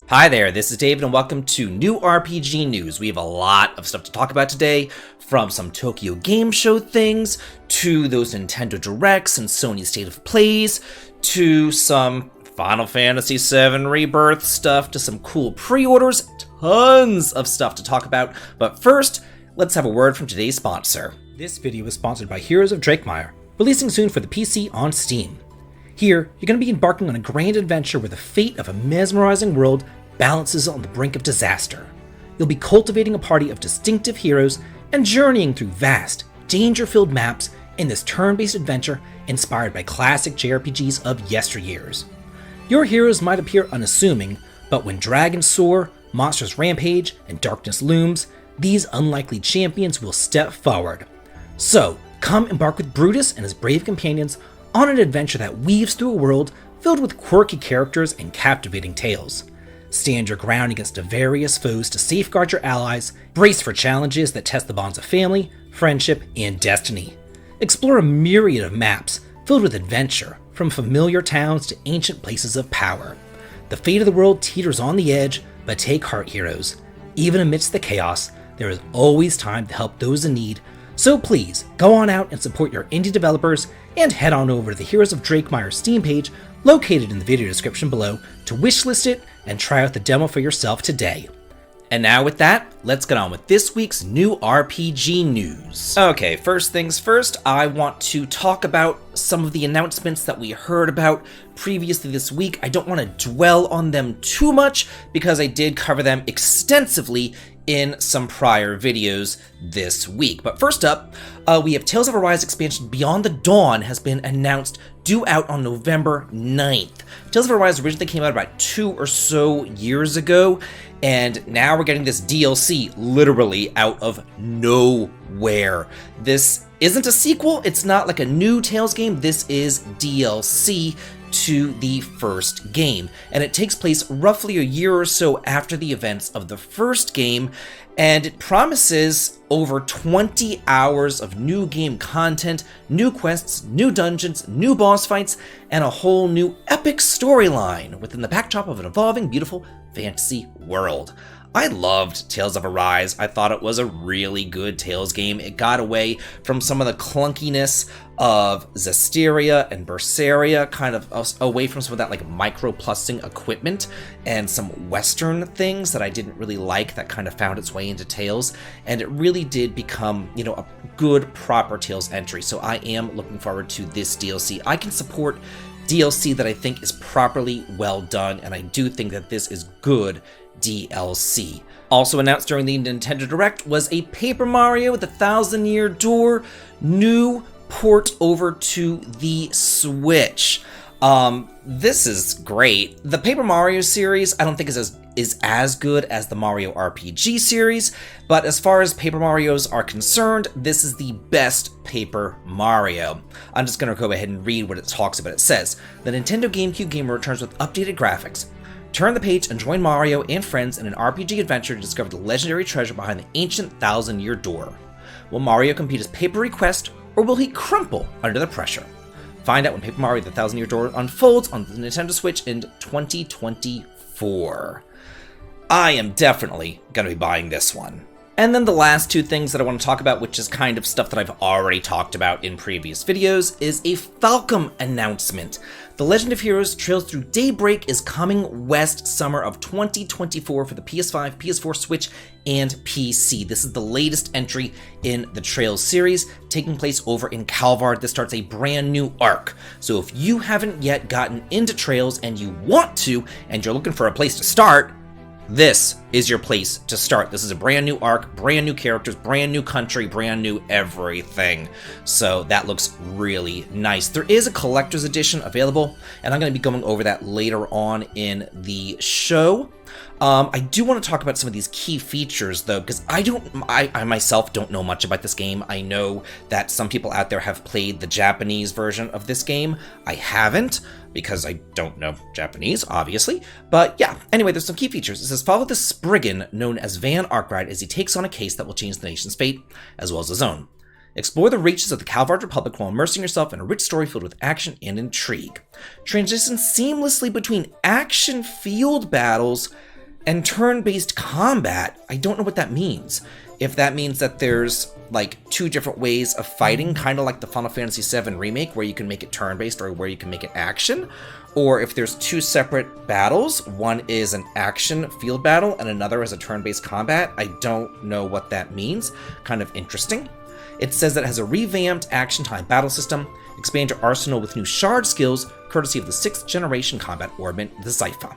Hi there, this is David and welcome to New RPG News. We have a lot of stuff to talk about today, from some Tokyo Game Show things, to those Nintendo Directs and Sony State of Plays, to some Final Fantasy VII Rebirth stuff, to some cool pre-orders, tons of stuff to talk about. But first, let's have a word from today's sponsor. This video is sponsored by Heroes of Drakemire, releasing soon for the PC on Steam. Here, you're going to be embarking on a grand adventure where the fate of a mesmerizing world balances on the brink of disaster. You'll be cultivating a party of distinctive heroes and journeying through vast, danger-filled maps in this turn-based adventure inspired by classic JRPGs of yesteryears. Your heroes might appear unassuming, but when dragons soar, monsters rampage, and darkness looms, these unlikely champions will step forward. So, come embark with Brutus and his brave companions on an adventure that weaves through a world filled with quirky characters and captivating tales. Stand your ground against the various foes to safeguard your allies, brace for challenges that test the bonds of family, friendship, and destiny. Explore a myriad of maps filled with adventure, from familiar towns to ancient places of power. The fate of the world teeters on the edge, but take heart, heroes. Even amidst the chaos, there is always time to help those in need, so please go on out and support your indie developers and head on over to the Heroes of Drakemire Steam page located in the video description below to wishlist it and try out the demo for yourself today. And now with that, let's get on with this week's new RPG news. Okay, first things first, I want to talk about some of the announcements that we heard about previously this week. I don't want to dwell on them too much because I did cover them extensively in some prior videos this week. But first up, we have Tales of Arise expansion Beyond the Dawn has been announced, due out on November 9th. Tales of Arise originally came out about 2 or so years ago, and now we're getting this DLC literally out of nowhere. This isn't a sequel, it's not like a new Tales game, this is DLC to the first game, and it takes place roughly a year or so after the events of the first game, and it promises over 20 hours of new game content, new quests, new dungeons, new boss fights, and a whole new epic storyline within the backdrop of an evolving, beautiful fantasy world. I loved Tales of Arise. I thought it was a really good Tales game. It got away from some of the clunkiness of Zestiria and Berseria, kind of away from some of that like micro-plussing equipment and some Western things that I didn't really like that kind of found its way into Tales, and it really did become, a good, proper Tales entry. So I am looking forward to this DLC. I can support DLC that I think is properly well done, and I do think that this is good DLC. Also announced during the Nintendo Direct was a Paper Mario with a 1,000-Year Door new port over to the Switch. This is great. The Paper Mario series I don't think is as good as the Mario RPG series, but as far as Paper Marios are concerned, this is the best Paper Mario. I'm just going to go ahead and read what it talks about. It says, the Nintendo GameCube game returns with updated graphics. Turn the page and join Mario and friends in an RPG adventure to discover the legendary treasure behind the ancient 1,000-Year Door. Will Mario complete his papery quest, or will he crumple under the pressure? Find out when Paper Mario the 1,000-Year Door unfolds on the Nintendo Switch in 2024. I am definitely going to be buying this one. And then the last two things that I want to talk about, which is kind of stuff that I've already talked about in previous videos, is a Falcom announcement. The Legend of Heroes Trails Through Daybreak is coming west summer of 2024 for the PS5, PS4, Switch, and PC. This is the latest entry in the Trails series, taking place over in Calvard. This starts a brand new arc. So if you haven't yet gotten into Trails and you want to, and you're looking for a place to start, this is your place to start. This is a brand new arc, brand new characters, brand new country, brand new everything. So that looks really nice. There is a collector's edition available, and I'm going to be going over that later on in the show. I do want to talk about some of these key features though, because I myself don't know much about this game. I know that some people out there have played the Japanese version of this game. I haven't, because I don't know Japanese, obviously. But yeah, anyway, there's some key features. It says, follow the Spriggan known as Van Arkwright as he takes on a case that will change the nation's fate, as well as his own. Explore the reaches of the Calvard Republic while immersing yourself in a rich story filled with action and intrigue. Transition seamlessly between action field battles And turn-based combat, I don't know what that means. If that means that there's like 2 different ways of fighting, kind of like the Final Fantasy VII Remake, where you can make it turn-based or where you can make it action, or if there's 2 separate battles, one is an action field battle and another is a turn-based combat. I don't know what that means. Kind of interesting. It says that it has a revamped action time battle system, expand your arsenal with new shard skills, courtesy of the 6th generation combat ornament, the Zypha.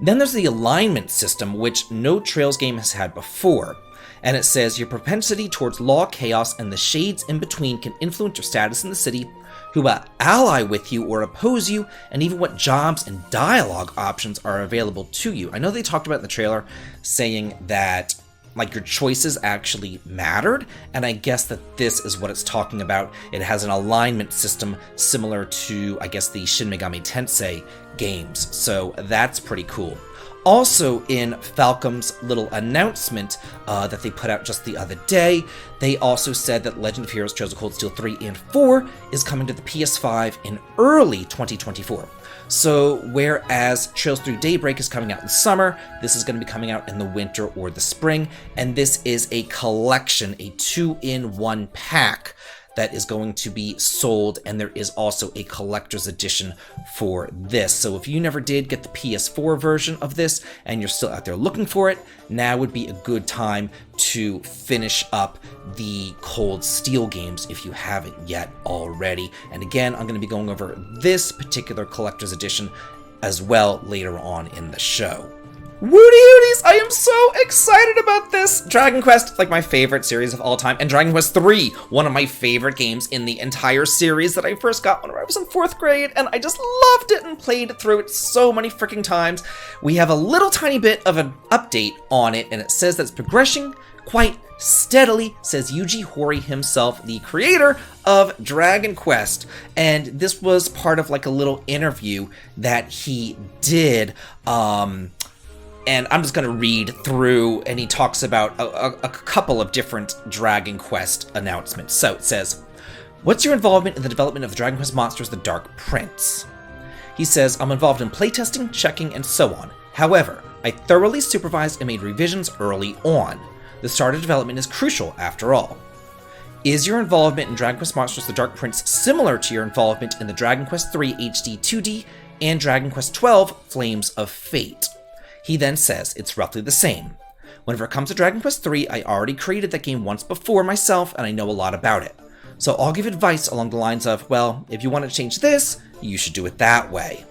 Then there's the alignment system, which no Trails game has had before. And it says, your propensity towards law, chaos, and the shades in between can influence your status in the city, who will ally with you or oppose you, and even what jobs and dialogue options are available to you. I know they talked about in the trailer saying that like your choices actually mattered, and I guess that this is what it's talking about. It has an alignment system similar to, I guess, the Shin Megami Tensei games, so that's pretty cool. Also in Falcom's little announcement that they put out just the other day, they also said that Legend of Heroes Trails of Cold Steel 3 and 4 is coming to the PS5 in early 2024. So whereas Trails 3 Daybreak is coming out in the summer, this is going to be coming out in the winter or the spring, and this is a collection, a 2-in-1 pack that is going to be sold, and there is also a collector's edition for this. So if you never did get the PS4 version of this and you're still out there looking for it, now would be a good time to finish up the Cold Steel games if you haven't yet already. And again, I'm going to be going over this particular collector's edition as well later on in the show. Woody Hooties! I am so excited about this! Dragon Quest, like my favorite series of all time, and Dragon Quest 3, one of my favorite games in the entire series that I first got when I was in 4th grade, and I just loved it and played through it so many freaking times. We have a little tiny bit of an update on it, and it says that it's progressing quite steadily, says Yuji Horii himself, the creator of Dragon Quest. And this was part of like a little interview that he did, and I'm just going to read through, and he talks about a couple of different Dragon Quest announcements. So it says, what's your involvement in the development of the Dragon Quest monsters, the Dark Prince? He says, I'm involved in playtesting, checking, and so on. However, I thoroughly supervised and made revisions early on. The start of development is crucial, after all. Is your involvement in Dragon Quest Monsters, the Dark Prince similar to your involvement in the Dragon Quest III HD 2D and Dragon Quest XII Flames of Fate? He then says it's roughly the same. Whenever it comes to Dragon Quest III, I already created that game once before myself, and I know a lot about it. So I'll give advice along the lines of, well, if you want to change this, you should do it that way.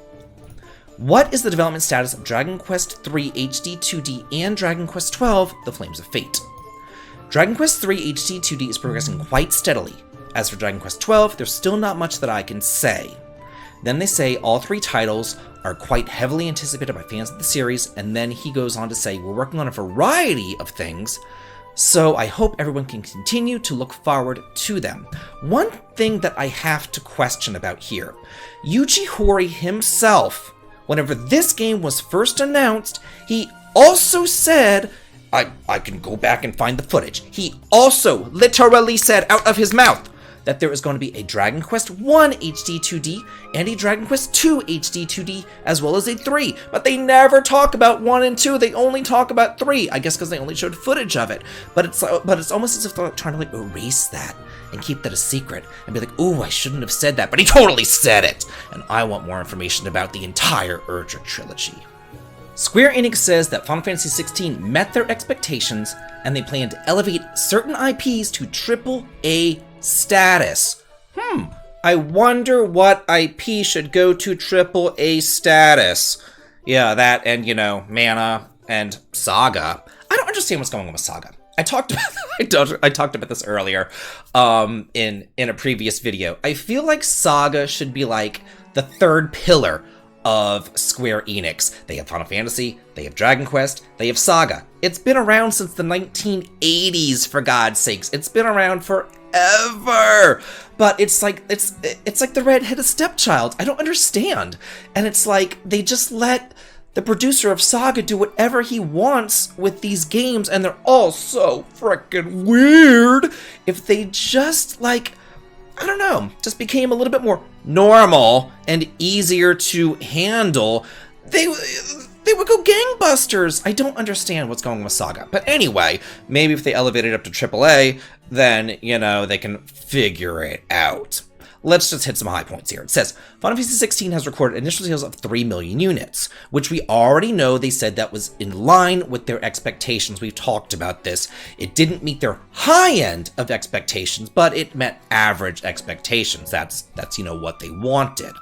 What is the development status of Dragon Quest III HD 2D and Dragon Quest XII, The Flames of Fate? Dragon Quest III HD 2D is progressing quite steadily. As for Dragon Quest XII, there's still not much that I can say. Then they say all 3 titles are quite heavily anticipated by fans of the series, and then he goes on to say, we're working on a variety of things, so I hope everyone can continue to look forward to them. One thing that I have to question about here, Yuji Horii himself, whenever this game was first announced, he also said, I can go back and find the footage, he also literally said out of his mouth that there is going to be a Dragon Quest 1 HD 2D and a Dragon Quest 2 HD 2D, as well as a 3. But they never talk about 1 and 2, they only talk about 3, I guess because they only showed footage of it. But it's almost as if they're trying to like erase that and keep that a secret and be like, ooh, I shouldn't have said that, but he totally said it! And I want more information about the entire Urger trilogy. Square Enix says that Final Fantasy XVI met their expectations, and they plan to elevate certain IPs to AAA status. I wonder what IP should go to AAA status. Yeah, that and, Mana and Saga. I don't understand what's going on with Saga. I talked about this earlier in a previous video. I feel like Saga should be like the 3rd pillar of Square Enix. They have Final Fantasy, they have Dragon Quest, they have Saga. It's been around since the 1980s, for God's sakes. It's been around forever. But it's like the red-headed stepchild. I don't understand. And it's like they just let the producer of Saga do whatever he wants with these games, and they're all so frickin' weird. If they just I don't know, just became a little bit more normal and easier to handle, they would go gangbusters. I don't understand what's going on with Saga. But anyway, maybe if they elevate it up to AAA, then, you know, they can figure it out. Let's just hit some high points here. It says, Final Fantasy XVI has recorded initial sales of 3 million units, which we already know they said that was in line with their expectations. We've talked about this. It didn't meet their high end of expectations, but it met average expectations. That's you know, what they wanted.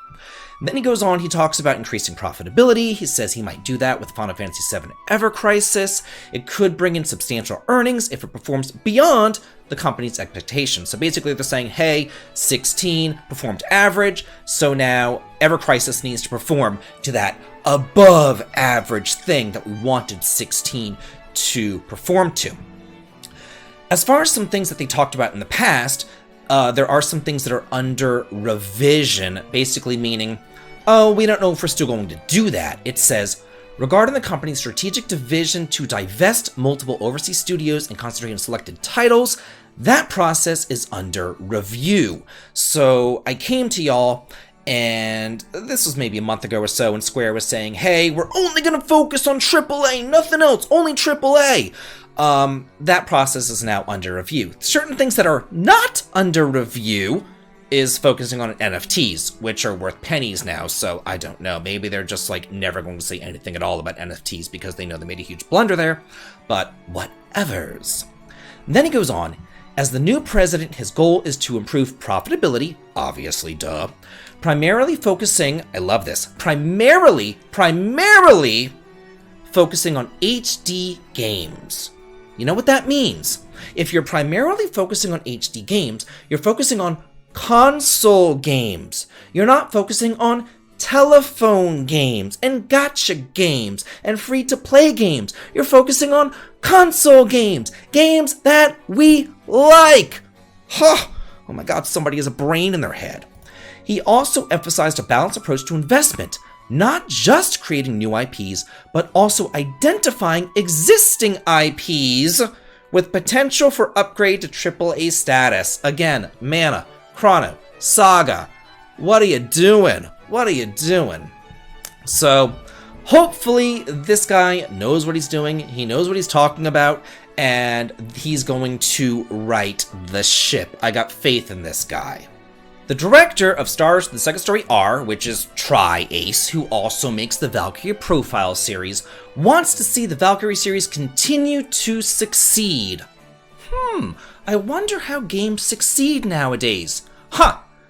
Then he goes on, he talks about increasing profitability. He says he might do that with Final Fantasy VII Ever Crisis. It could bring in substantial earnings if it performs beyond the company's expectations. So basically they're saying, hey, 16 performed average, so now Ever Crisis needs to perform to that above average thing that we wanted 16 to perform to. As far as some things that they talked about in the past, there are some things that are under revision, basically meaning, oh, we don't know if we're still going to do that. It says, regarding the company's strategic division to divest multiple overseas studios and concentrate on selected titles, that process is under review. So I came to y'all, and this was maybe a month ago or so, and Square was saying, hey, we're only going to focus on AAA, nothing else, only AAA. That process is now under review. Certain things that are not under review is focusing on NFTs, which are worth pennies now, so I don't know. Maybe they're just like never going to say anything at all about NFTs because they know they made a huge blunder there, but whatevers. Then he goes on, as the new president, his goal is to improve profitability, obviously, duh, primarily focusing, I love this, primarily focusing on HD games. You know what that means? If you're primarily focusing on HD games, you're focusing on console games. You're not focusing on telephone games and gacha games and free-to-play games. You're focusing on console games, games that we like. Huh. Oh my god, somebody has a brain in their head. He also emphasized a balanced approach to investment, not just creating new IPs, but also identifying existing IPs with potential for upgrade to AAA status. Again, Mana, Chrono, Saga, what are you doing? What are you doing? So, hopefully this guy knows what he's doing, he knows what he's talking about, and he's going to right the ship. I got faith in this guy. The director of Stars the Second Story R, which is Tri-Ace, who also makes the Valkyrie Profile series, wants to see the Valkyrie series continue to succeed. I wonder how games succeed nowadays.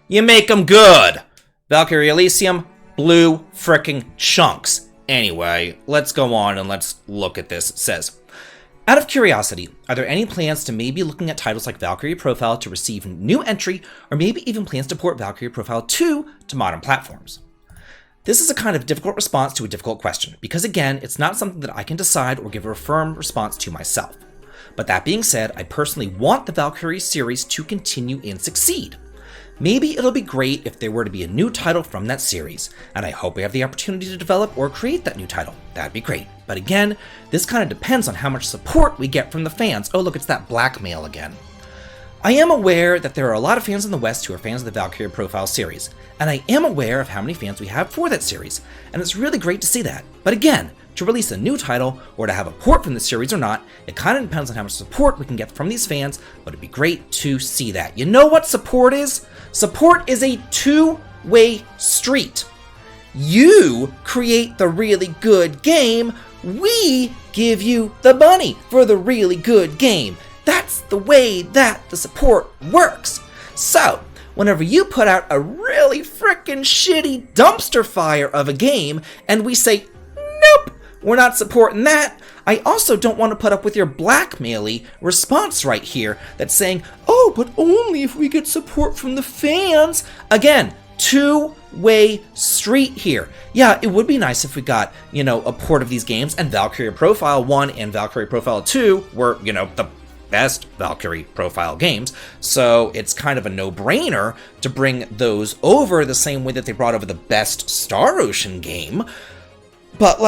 You make them good! Valkyrie Elysium, blue frickin' chunks. Anyway, let's go on and let's look at this. It says, out of curiosity, are there any plans to maybe looking at titles like Valkyrie Profile to receive new entry, or maybe even plans to port Valkyrie Profile 2 to modern platforms? This is a kind of difficult response to a difficult question, because again, it's not something that I can decide or give a firm response to myself. But that being said, I personally want the Valkyrie series to continue and succeed. Maybe it'll be great if there were to be a new title from that series, and I hope we have the opportunity to develop or create that new title. That'd be great. But again, this kind of depends on how much support we get from the fans. Oh look, it's that blackmail again. I am aware that there are a lot of fans in the West who are fans of the Valkyrie Profile series, and I am aware of how many fans we have for that series, and it's really great to see that. But again, to release a new title, or to have a port from the series or not, it kind of depends on how much support we can get from these fans, but it'd be great to see that. You know what support is? Support is a two-way street. You create the really good game, we give you the money for the really good game. That's the way that the support works. So, whenever you put out a really frickin' shitty dumpster fire of a game, and we say, nope, we're not supporting that, I also don't want to put up with your blackmail-y response right here that's saying, oh, but only if we get support from the fans. Again, two-way street here. Yeah, it would be nice if we got, a port of these games, and Valkyrie Profile 1 and Valkyrie Profile 2 were, the best Valkyrie Profile games, so it's kind of a no-brainer to bring those over the same way that they brought over the best Star Ocean game. But,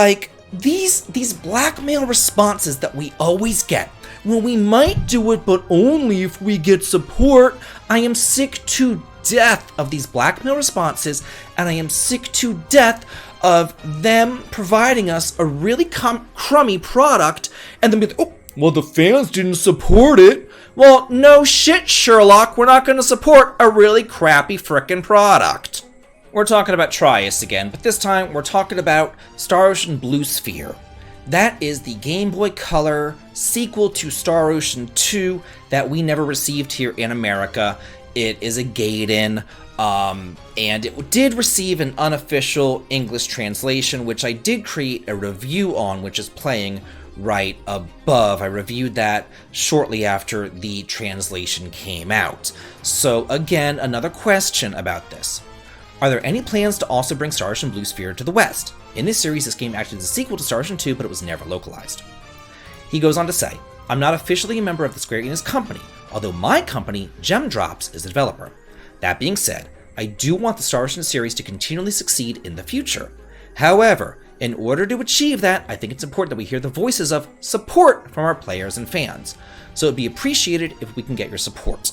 these blackmail responses that we always get, well, we might do it, but only if we get support. I am sick to death of these blackmail responses, and I am sick to death of them providing us a really crummy product and then be like, oh, well, the fans didn't support it. Well, no shit, Sherlock. We're not going to support a really crappy frickin' product. We're talking about Trius again, but this time we're talking about Star Ocean Blue Sphere. That is the Game Boy Color sequel to Star Ocean 2 that we never received here in America. It is a Gaiden, and it did receive an unofficial English translation, which I did create a review on, which is playing right above. I reviewed that shortly after the translation came out. So again, another question about this. Are there any plans to also bring Star Ocean Blue Sphere to the West? In this series, this game actually is a sequel to Star Ocean 2, but it was never localized. He goes on to say, I'm not officially a member of the Square Enix company, although my company, Gem Drops, is the developer. That being said, I do want the Star Ocean series to continually succeed in the future. However, in order to achieve that, I think it's important that we hear the voices of support from our players and fans. So it'd be appreciated if we can get your support.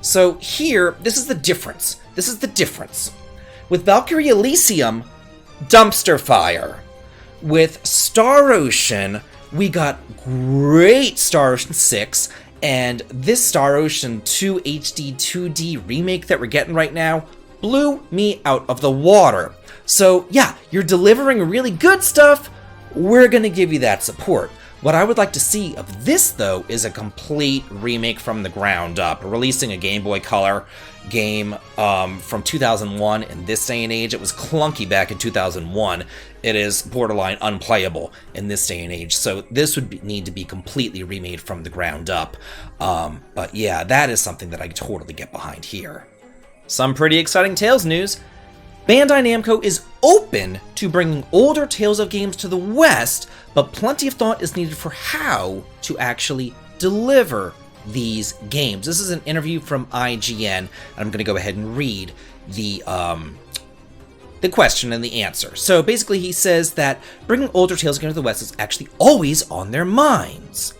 So here, this is the difference. With Valkyrie Elysium, dumpster fire. With Star Ocean, we got great Star Ocean 6, and this Star Ocean 2 HD 2D remake that we're getting right now blew me out of the water. So yeah, you're delivering really good stuff, we're gonna give you that support. What I would like to see of this, though, is a complete remake from the ground up. Releasing a Game Boy Color game from 2001 in this day and age. It was clunky back in 2001. It is borderline unplayable in this day and age. So this would need to be completely remade from the ground up. But yeah, that is something that I totally get behind here. Some pretty exciting Tales news. Bandai Namco is open to bringing older Tales of games to the West, but plenty of thought is needed for how to actually deliver these games. This is an interview from IGN, and I'm going to go ahead and read the question and the answer. So basically he says that bringing older Tales games to the West is actually always on their minds.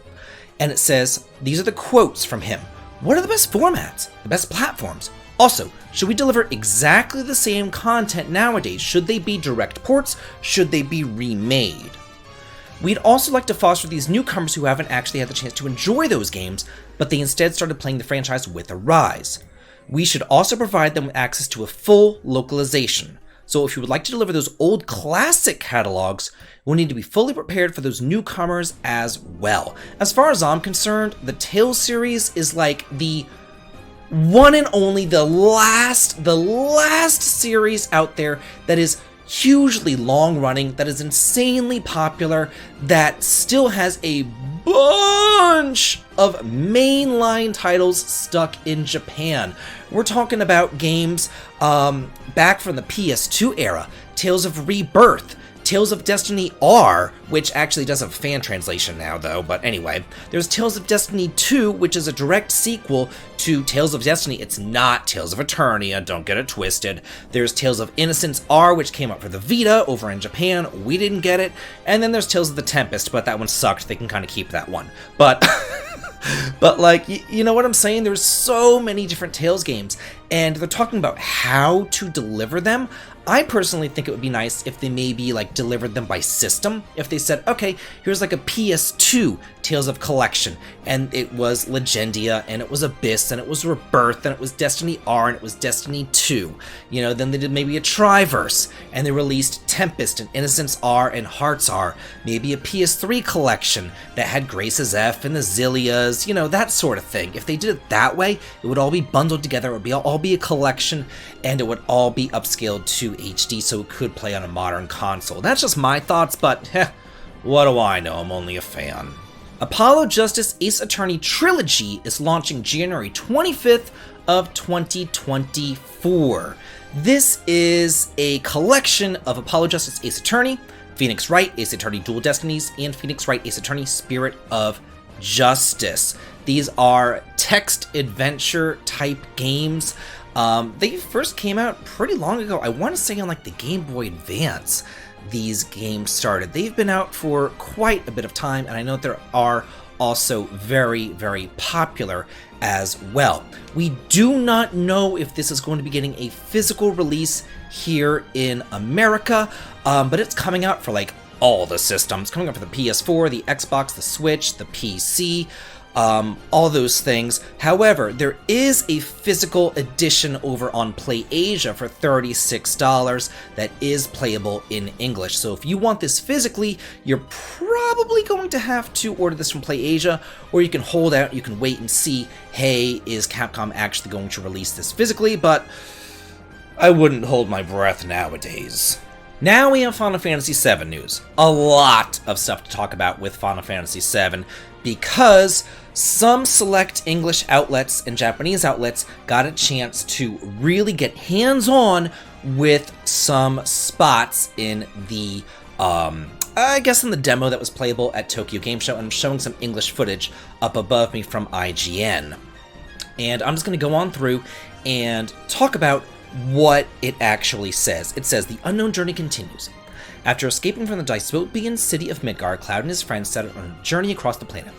And it says, these are the quotes from him. What are the best formats? The best platforms? Also, should we deliver exactly the same content nowadays? Should they be direct ports? Should they be remade? We'd also like to foster these newcomers who haven't actually had the chance to enjoy those games, but they instead started playing the franchise with a rise. We should also provide them with access to a full localization. So if you would like to deliver those old classic catalogs, we'll need to be fully prepared for those newcomers as well. As far as I'm concerned, the Tales series is like the one and only, the last series out there that is hugely long running, that is insanely popular, that still has a bunch of mainline titles stuck in Japan. We're talking about games back from the PS2 era, Tales of Rebirth, Tales of Destiny R, which actually does have a fan translation now though, but anyway. There's Tales of Destiny 2, which is a direct sequel to Tales of Destiny. It's not Tales of Eternia, don't get it twisted. There's Tales of Innocence R, which came out for the Vita over in Japan. We didn't get it. And then there's Tales of the Tempest, but that one sucked. They can kind of keep that one. But but like, you know what I'm saying? There's so many different Tales games, and they're talking about how to deliver them. I personally think it would be nice if they maybe like delivered them by system. If they said, okay, here's like a PS2 Tales of Collection, and it was Legendia, and it was Abyss, and it was Rebirth, and it was Destiny R, and it was Destiny 2. You know, then they did maybe a Triverse, and they released Tempest, and Innocence R, and Hearts R. Maybe a PS3 collection that had Graces F and the Zillias, you know, that sort of thing. If they did it that way, it would all be bundled together, it would all be a collection, and it would all be upscaled to HD so it could play on a modern console. That's just my thoughts, but what do I know? I'm only a fan. Apollo Justice Ace Attorney Trilogy is launching January 25th of 2024. This is a collection of Apollo Justice Ace Attorney, Phoenix Wright Ace Attorney Dual Destinies, and Phoenix Wright Ace Attorney Spirit of Justice. These are text adventure type games. They first came out pretty long ago. I want to say on like the Game Boy Advance. these games started. They've been out for quite a bit of time, and I know there are also very, very popular as well. We do not know if this is going to be getting a physical release here in America, but it's coming out for like all the systems. Coming out for the PS4, the Xbox, the Switch, the PC, all those things. However, there is a physical edition over on PlayAsia for $36 that is playable in English. So if you want this physically, you're probably going to have to order this from PlayAsia, or you can hold out, you can wait and see, hey, is Capcom actually going to release this physically? But I wouldn't hold my breath nowadays. Now we have Final Fantasy VII news. A lot of stuff to talk about with Final Fantasy VII, because some select English outlets and Japanese outlets got a chance to really get hands-on with some spots in the, I guess in the demo that was playable at Tokyo Game Show, and I'm showing some English footage up above me from IGN. And I'm just going to go on through and talk about what it actually says. It says, the unknown journey continues. After escaping from the dystopian city of Midgar, Cloud and his friends set out on a journey across the planet.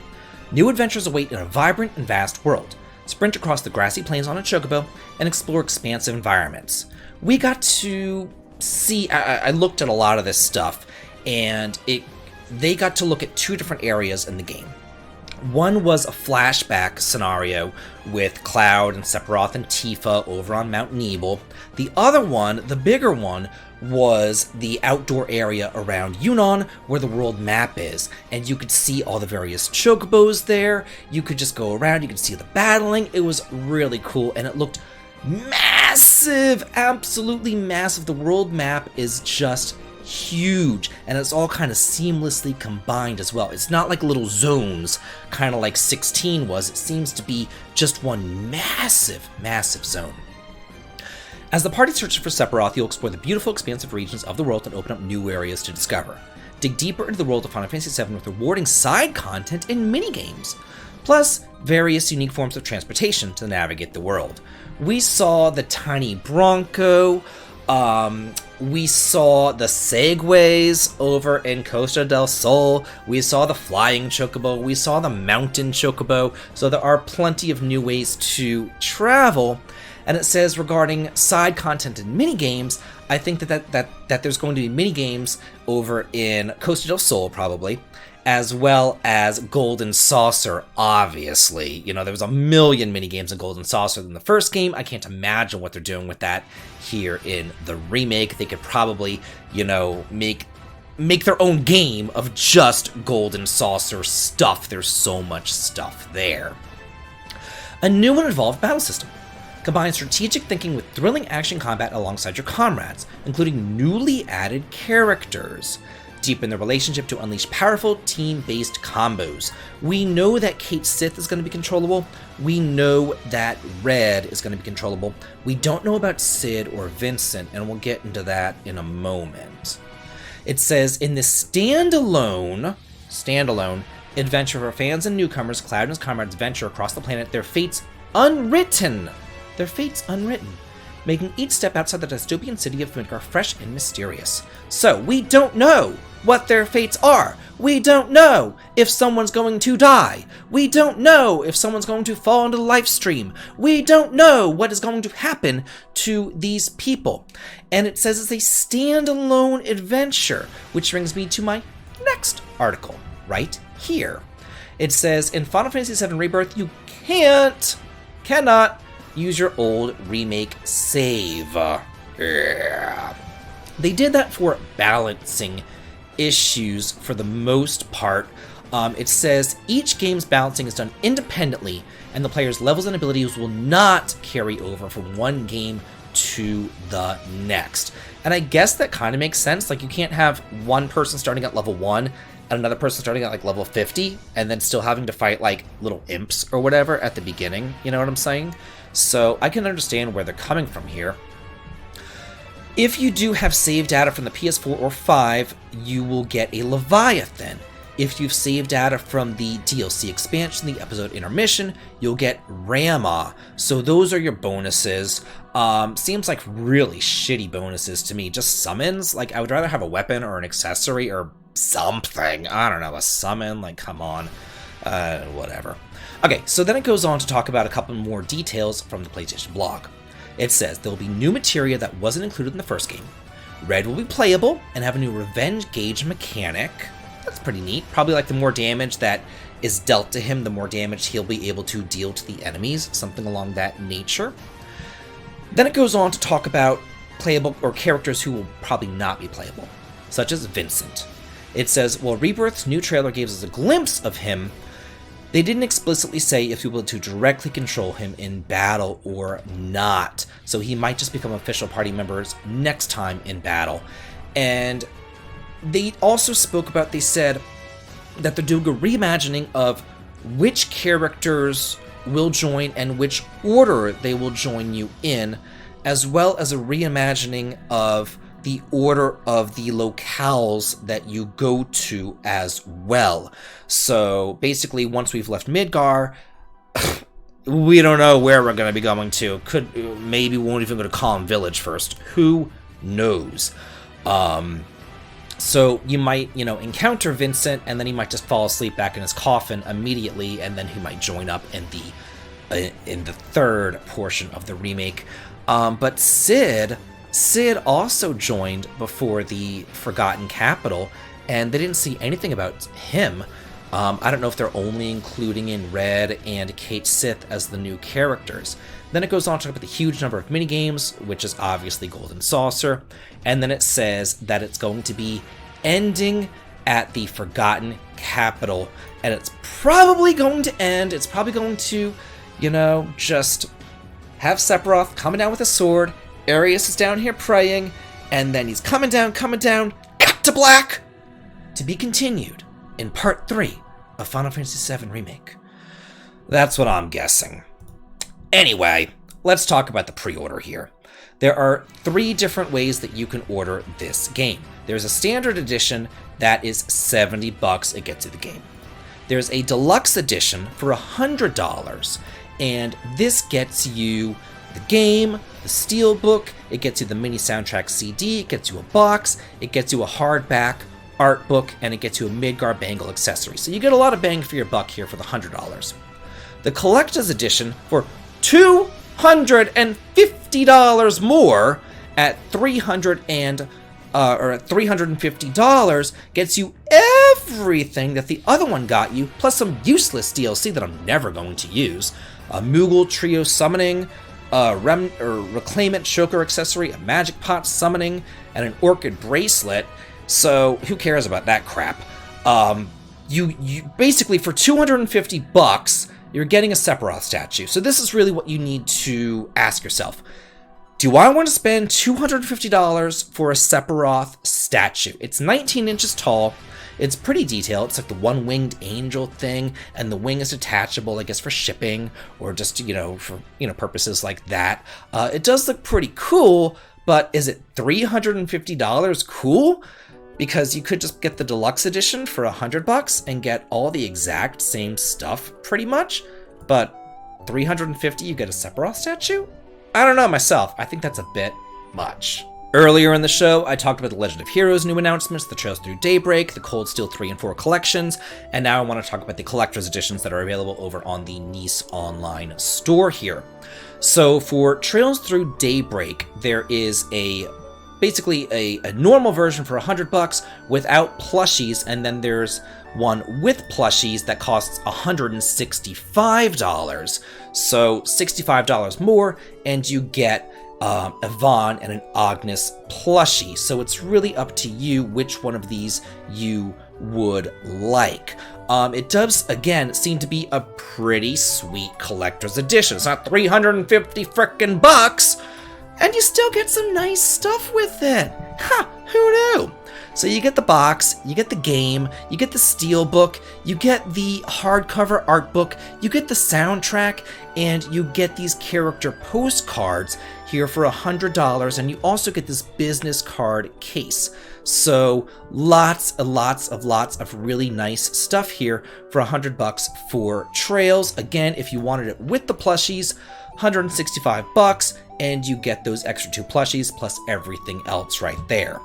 New adventures await in a vibrant and vast world. Sprint across the grassy plains on a chocobo and explore expansive environments. We got to see, I looked at a lot of this stuff, and they got to look at two different areas in the game. One was a flashback scenario with Cloud and Sephiroth and Tifa over on Mount Nebel. The other one, the bigger one, was the outdoor area around Yunnan where the world map is. And you could see all the various chocobos there. You could just go around, you could see the battling. It was really cool, and it looked massive, absolutely massive. The world map is just huge, and it's all kind of seamlessly combined as well. It's not like little zones, kind of like 16 was. It seems to be just one massive, massive zone. As the party searches for Sephiroth, you'll explore the beautiful, expansive regions of the world and open up new areas to discover. Dig deeper into the world of Final Fantasy VII with rewarding side content and minigames, plus various unique forms of transportation to navigate the world. We saw the tiny Bronco, we saw the Segways over in Costa del Sol, we saw the flying chocobo, we saw the mountain chocobo, so there are plenty of new ways to travel. And it says regarding side content and minigames, I think that there's going to be minigames over in Costa del Sol probably, as well as Golden Saucer, obviously. You know, there was a million minigames in Golden Saucer in the first game. I can't imagine what they're doing with that here in the remake. They could probably, you know, make their own game of just Golden Saucer stuff. There's so much stuff there. A new and evolved battle system. Combine strategic thinking with thrilling action combat alongside your comrades, including newly added characters. Deepen the relationship to unleash powerful team-based combos. We know that Kate Sith is going to be controllable. We know that Red is going to be controllable. We don't know about Cid or Vincent, and we'll get into that in a moment. It says, in this standalone adventure for fans and newcomers, Cloud and his comrades venture across the planet, their fates unwritten, making each step outside the dystopian city of Midgar fresh and mysterious. So, we don't know what their fates are. We don't know if someone's going to die. We don't know if someone's going to fall into the live stream. We don't know what is going to happen to these people. And it says it's a standalone adventure, which brings me to my next article, right here. It says, in Final Fantasy VII Rebirth, you cannot use your old remake save. They did that for balancing issues for the most part. It says each game's balancing is done independently, and the player's levels and abilities will not carry over from one game to the next. And I guess that kind of makes sense. Like, you can't have one person starting at level 1 and another person starting at like level 50 and then still having to fight like little imps or whatever at the beginning. You know what I'm saying? So I can understand where they're coming from here. If you do have save data from the PS4 or 5, you will get a Leviathan. If you've saved data from the DLC expansion, the episode intermission, you'll get Rama. So those are your bonuses. Seems like really shitty bonuses to me. Just summons? Like, I would rather have a weapon or an accessory or something. I don't know, a summon? Like, come on. Whatever. Okay, so then it goes on to talk about a couple more details from the PlayStation blog. It says there will be new materia that wasn't included in the first game. Red will be playable and have a new revenge gauge mechanic. That's pretty neat. Probably like the more damage that is dealt to him, the more damage he'll be able to deal to the enemies, something along that nature. Then it goes on to talk about playable or characters who will probably not be playable, such as Vincent. It says, while Rebirth's new trailer gave us a glimpse of him, they didn't explicitly say if we were to directly control him in battle or not, so he might just become official party members next time in battle. And they also spoke about, they said that they're doing a reimagining of which characters will join and which order they will join you in, as well as a reimagining of the order of the locales that you go to as well. So basically, once we've left Midgar, we don't know where we're going to be going to. Maybe we won't even go to Calm Village first. Who knows? So you might, encounter Vincent, and then he might just fall asleep back in his coffin immediately, and then he might join up in the third portion of the remake. But Sid also joined before the Forgotten Capital, and they didn't see anything about him. I don't know if they're only including in Red and Kate Sith as the new characters. Then it goes on to talk about the huge number of minigames, which is obviously Golden Saucer, and then it says that it's going to be ending at the Forgotten Capital, and it's probably going to, just have Sephiroth coming down with a sword. Arius is down here praying, and then he's coming down, cut to black, to be continued in Part 3 of Final Fantasy VII Remake. That's what I'm guessing. Anyway, let's talk about the pre-order here. There are 3 different ways that you can order this game. There's a standard edition that is $70, it gets you the game. There's a deluxe edition for $100, and this gets you the game, the steelbook, it gets you the mini soundtrack CD, it gets you a box, it gets you a hardback art book, and it gets you a Midgar bangle accessory. So you get a lot of bang for your buck here for the $100. The collector's edition for $250 more at $350 gets you everything that the other one got you, plus some useless DLC that I'm never going to use. A Moogle Trio summoning, a Reclaimant Choker accessory, a Magic Pot summoning, and an Orchid bracelet. So who cares about that crap? You basically, for $250, you're getting a Sephiroth statue. So this is really what you need to ask yourself. Do I want to spend $250 for a Sephiroth statue? It's 19 inches tall. It's pretty detailed. It's like the one-winged angel thing, and the wing is detachable, I guess, for shipping or just, for, purposes like that. It does look pretty cool, but is it $350 cool? Because you could just get the deluxe edition for $100 and get all the exact same stuff, pretty much. But $350, you get a Sephiroth statue? I don't know myself. I think that's a bit much. Earlier in the show, I talked about the Legend of Heroes new announcements, the Trails Through Daybreak, the Cold Steel 3 and 4 collections, and now I want to talk about the collector's editions that are available over on the Nice online store here. So for Trails Through Daybreak, there is basically a normal version for $100 without plushies, and then there's one with plushies that costs $165. So $65 more, and you get Yvonne and an Agnes plushie. So it's really up to you which one of these you would like. It does, again, seem to be a pretty sweet collector's edition. It's not $350 frickin' bucks, and you still get some nice stuff with it. Who knew? So you get the box, you get the game, you get the steelbook, you get the hardcover art book, you get the soundtrack, and you get these character postcards here for $100, and you also get this business card case. So lots of really nice stuff here for $100 for Trails. Again, if you wanted it with the plushies, $165, and you get those extra 2 plushies plus everything else right there.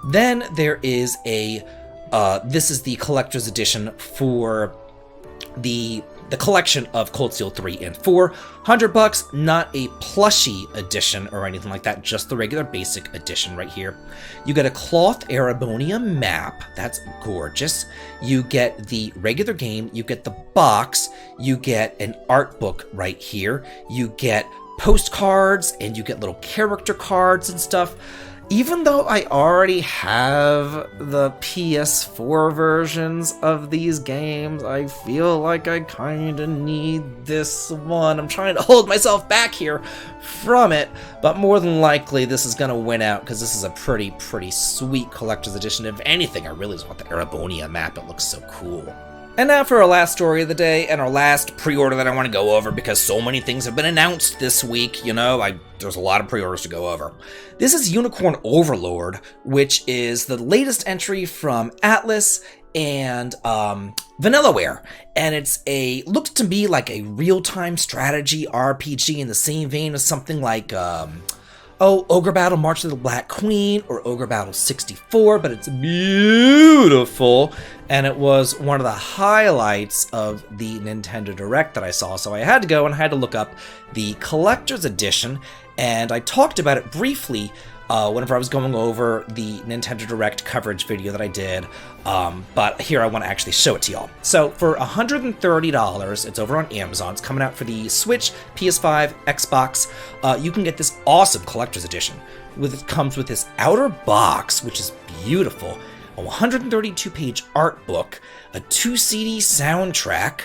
Then there is a this is the collector's edition for the collection of Cold Steel 3 and 4. $100, not a plushie edition or anything like that, just the regular basic edition right here. You get a cloth Arabonia map, that's gorgeous. You get the regular game, you get the box, you get an art book right here, you get postcards, and you get little character cards and stuff. Even though I already have the PS4 versions of these games, I feel like I kinda need this one. I'm trying to hold myself back here from it, but more than likely this is gonna win out because this is a pretty sweet collector's edition. If anything, I really just want the Arabonia map. It looks so cool. And now for our last story of the day, and our last pre-order that I want to go over because so many things have been announced this week, you know, there's a lot of pre-orders to go over. This is Unicorn Overlord, which is the latest entry from Atlas and Vanillaware, and looks to me like a real-time strategy RPG in the same vein as something like Ogre Battle March of the Black Queen or Ogre Battle 64, but it's beautiful, and it was one of the highlights of the Nintendo Direct that I saw, so I had to go and I had to look up the collector's edition, and I talked about it briefly whenever I was going over the Nintendo Direct coverage video that I did, but here I want to actually show it to y'all. So for $130, it's over on Amazon. It's coming out for the Switch, PS5, Xbox. You can get this awesome collector's edition. It comes with this outer box, which is beautiful, a 132-page art book, a 2 CD soundtrack.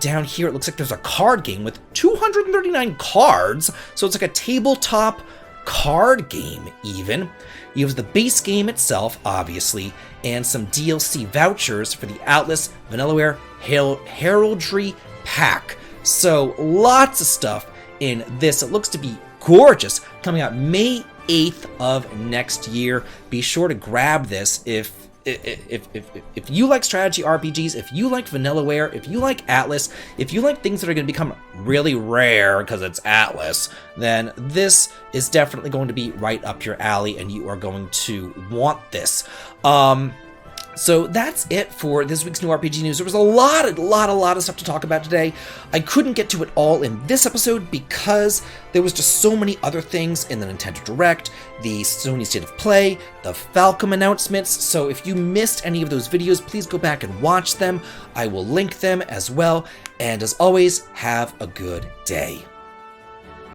Down here, it looks like there's a card game with 239 cards, so it's like a tabletop card game even. You have the base game itself, obviously, and some DLC vouchers for the Atlas Vanillaware Heraldry Pack. So lots of stuff in this. It looks to be gorgeous. Coming out May 8th of next year. Be sure to grab this if you like strategy RPGs, if you like Vanillaware, if you like Atlas, if you like things that are going to become really rare because it's Atlas, then this is definitely going to be right up your alley and you are going to want this. So that's it for this week's new RPG news. There was a lot of stuff to talk about today. I couldn't get to it all in this episode because there was just so many other things in the Nintendo Direct, the Sony State of Play, the Falcom announcements. So if you missed any of those videos, please go back and watch them. I will link them as well. And as always, have a good day.